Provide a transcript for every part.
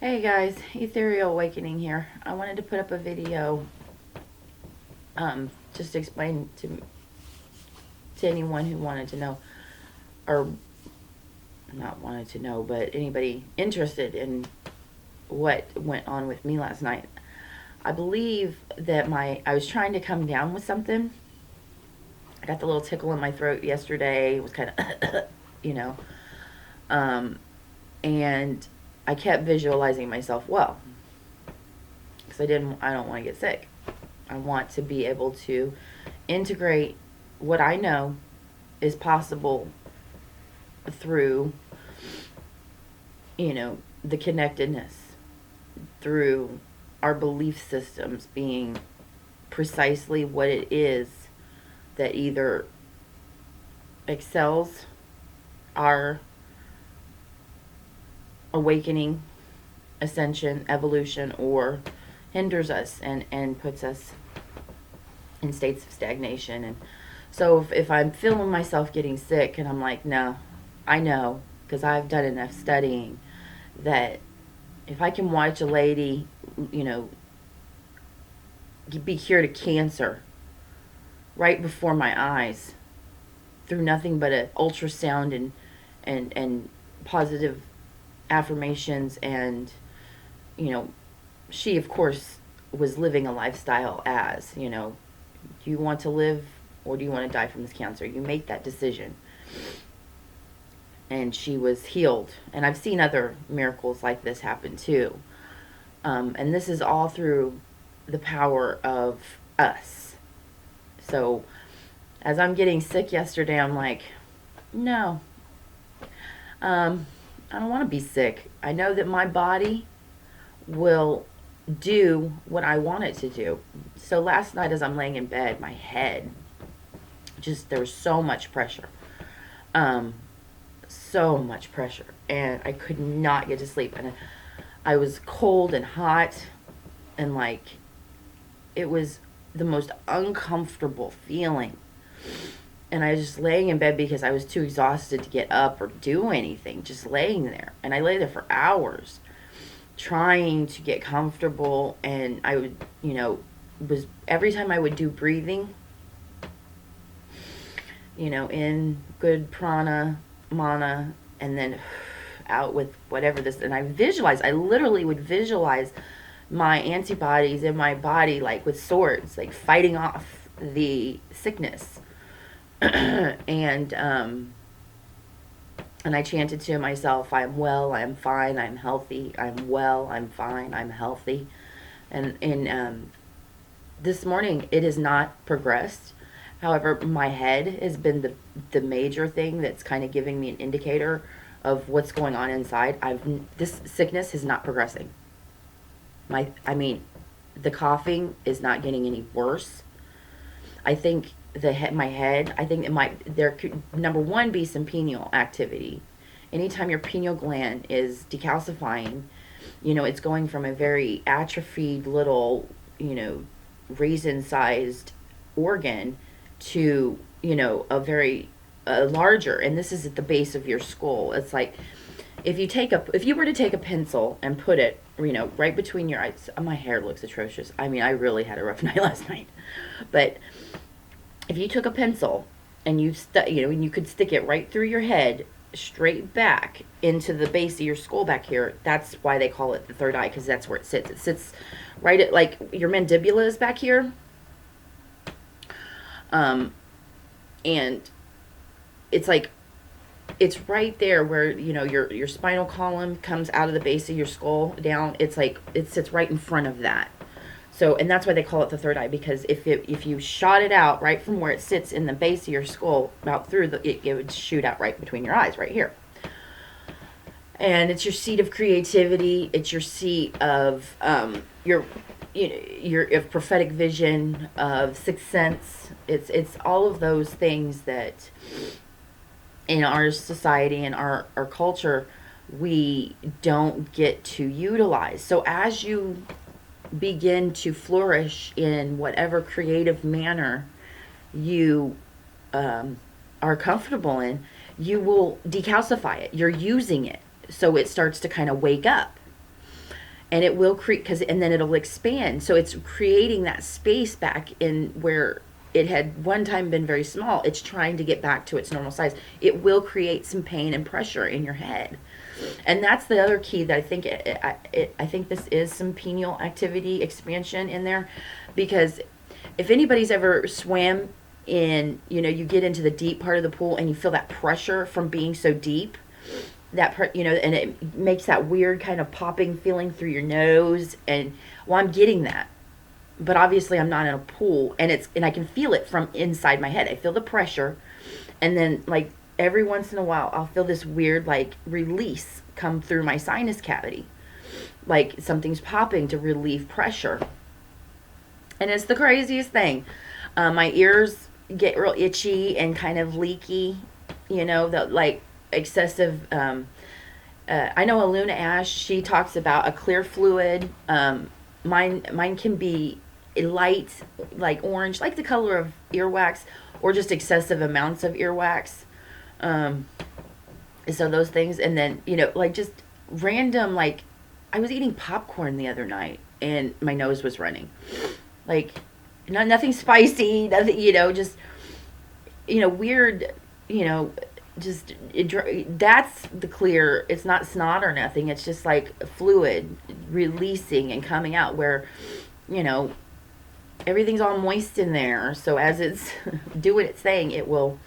Hey guys, Ethereal Awakening here. I wanted to put up a video just to explain to anyone who wanted to know, or not wanted to know, but anybody interested in what went on with me last night. I believe that I was trying to come down with something. I got the little tickle in my throat yesterday. It was kind of, you know, um, and I kept visualizing myself well because I don't want to get sick. I want to be able to integrate what I know is possible through, the connectedness, through our belief systems being precisely what it is that either excels our awakening, ascension, evolution, or hinders us and puts us in states of stagnation. And so if I'm feeling myself getting sick and I'm like, no, I know, because I've done enough studying, that if I can watch a lady, be cured of cancer right before my eyes through nothing but an ultrasound and positive affirmations, and she of course was living a lifestyle as, do you want to live or do you want to die from this cancer? You make that decision. And she was healed. And I've seen other miracles like this happen too. And this is all through the power of us. So as I'm getting sick yesterday, I'm like, no, I don't want to be sick. I know that my body will do what I want it to do. So last night as I'm laying in bed, my head, there was so much pressure. So much pressure. And I could not get to sleep. And I was cold and hot. And it was the most uncomfortable feeling. And I was just laying in bed because I was too exhausted to get up or do anything. Just laying there. And I lay there for hours trying to get comfortable. And I would, was every time I would do breathing, in good prana, mana, and then out with whatever this. And I literally would visualize my antibodies in my body, with swords, fighting off the sickness. and I chanted to myself, I am well, I am fine, I am healthy, I'm well, I'm fine, I'm healthy. And this morning it has not progressed. However, my head has been the major thing that's kind of giving me an indicator of what's going on inside. This sickness is not progressing. The coughing is not getting any worse. I think my head, I think there could, number one, be some pineal activity. Anytime your pineal gland is decalcifying, it's going from a very atrophied little, raisin-sized organ to, a larger, and this is at the base of your skull. It's like, if you were to take a pencil and put it, right between your eyes, my hair looks atrocious. I really had a rough night last night. But if you took a pencil and and you could stick it right through your head, straight back into the base of your skull back here, that's why they call it the third eye, because that's where it sits. It sits right at, your mandibula is back here. And it's it's right there where, your spinal column comes out of the base of your skull down. It sits right in front of that. So, and that's why they call it the third eye, because if you shot it out right from where it sits in the base of your skull, out through it would shoot out right between your eyes, right here. And it's your seat of creativity. It's your seat of your of prophetic vision, of sixth sense. It's all of those things that in our society and our culture we don't get to utilize. So as you begin to flourish in whatever creative manner you are comfortable in, you will decalcify it. You're using it, so it starts to kind of wake up. and it will create, and then it'll expand. So it's creating that space back in where it had one time been very small. It's trying to get back to its normal size. It will create some pain and pressure in your head. And that's the other key that I think I think this is some pineal activity expansion in there, because if anybody's ever swam in, you get into the deep part of the pool and you feel that pressure from being so deep, and it makes that weird kind of popping feeling through your nose, and well, I'm getting that. But obviously I'm not in a pool, and I can feel it from inside my head. I feel the pressure, and then like every once in a while I'll feel this weird like release come through my sinus cavity, like something's popping to relieve pressure. And it's the craziest thing. My ears get real itchy and kind of leaky, the like excessive. I know Aluna Ash, she talks about a clear fluid. Mine can be light, like orange, like the color of earwax, or just excessive amounts of earwax. So those things, and then like just random, like I was eating popcorn the other night and my nose was running, like nothing spicy, nothing, just weird, just that's the clear. It's not snot or nothing. It's just like fluid releasing and coming out where everything's all moist in there. So as it's doing its thing, it will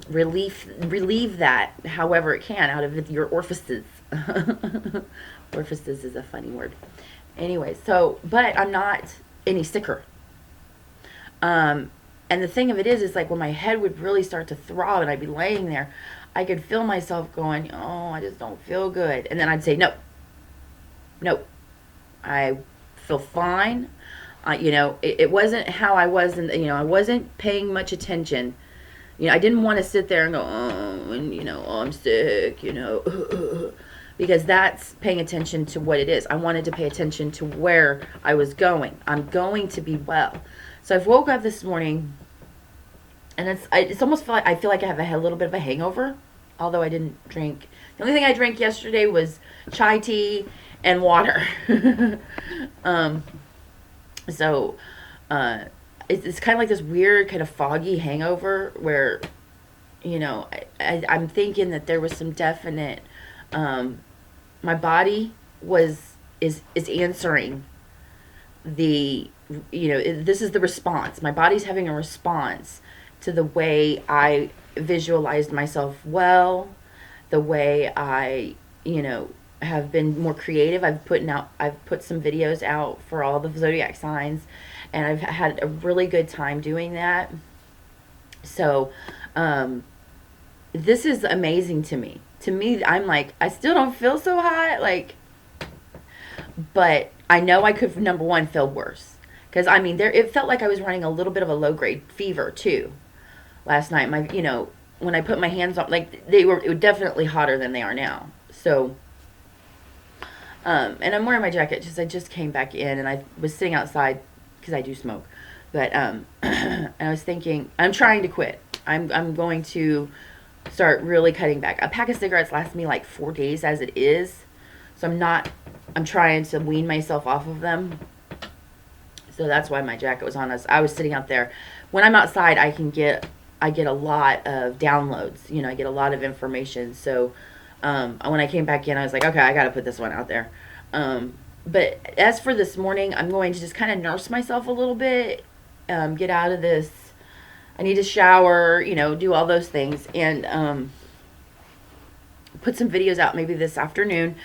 relieve that however it can out of your orifices. Orifices is a funny word. Anyway, but I'm not any sicker. And the thing of it is like when my head would really start to throb and I'd be laying there, I could feel myself going, oh, I just don't feel good. And then I'd say, no, I feel fine. It wasn't how I was, I wasn't paying much attention. I didn't want to sit there and go, oh, I'm sick, because that's paying attention to what it is. I wanted to pay attention to where I was going. I'm going to be well. So I've woke up this morning, and it's almost I feel like I have a little bit of a hangover, although I didn't drink. The only thing I drank yesterday was chai tea and water. So it's kind of like this weird kind of foggy hangover where, I'm thinking that there was some definite, my body is answering the, this is the response. My body's having a response to the way I visualized myself well, the way I, have been more creative. I've put some videos out for all the zodiac signs, and I've had a really good time doing that. So, this is amazing to me. To me, I'm like, I still don't feel so hot, but I know I could, number one, feel worse. Because, it felt like I was running a little bit of a low-grade fever, too. Last night, when I put my hands on, it was definitely hotter than they are now. So, and I'm wearing my jacket because I just came back in, and I was sitting outside because I do smoke. But, and I was thinking, I'm trying to quit. I'm going to start really cutting back. A pack of cigarettes lasts me like 4 days as it is. So I'm trying to wean myself off of them. So that's why my jacket was on. I was sitting out there. When I'm outside, I get a lot of downloads. I get a lot of information. So when I came back in, I was like, okay, I got to put this one out there. But as for this morning, I'm going to just kind of nurse myself a little bit, get out of this. I need to shower, do all those things, and put some videos out maybe this afternoon.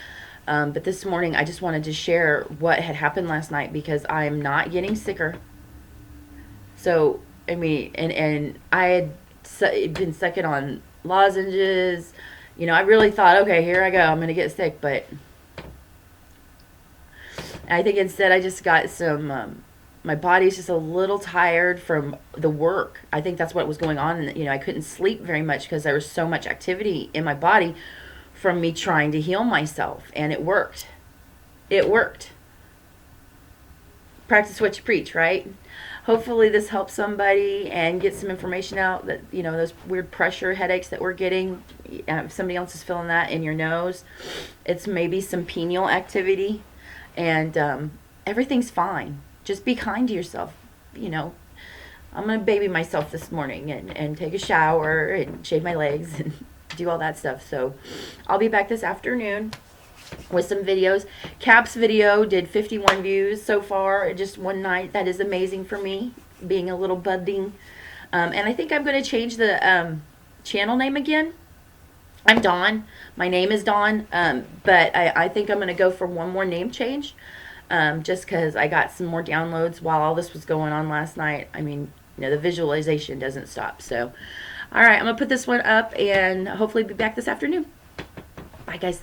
But this morning, I just wanted to share what had happened last night because I'm not getting sicker. So, and I had been sucking on lozenges. I really thought, okay, here I go. I'm going to get sick. But I think instead I just got some, my body's just a little tired from the work. I think that's what was going on. And, I couldn't sleep very much because there was so much activity in my body from me trying to heal myself. And it worked. It worked. Practice what you preach, right? hopefully this helps somebody and get some information out that, you know, those weird pressure headaches that we're getting, if somebody else is feeling that in your nose, it's maybe some pineal activity, and everything's fine. Just be kind to yourself. You know, I'm going to baby myself this morning and take a shower and shave my legs and do all that stuff. So I'll be back this afternoon with some videos. Cap's video did 51 views so far, just one night. That is amazing for me, being a little budding. And I think I'm going to change the channel name again. I'm Dawn. My name is Dawn, but I think I'm going to go for one more name change, just because I got some more downloads while all this was going on last night. I mean, you know, the visualization doesn't stop. So, all right, I'm going to put this one up and hopefully be back this afternoon. Bye, guys.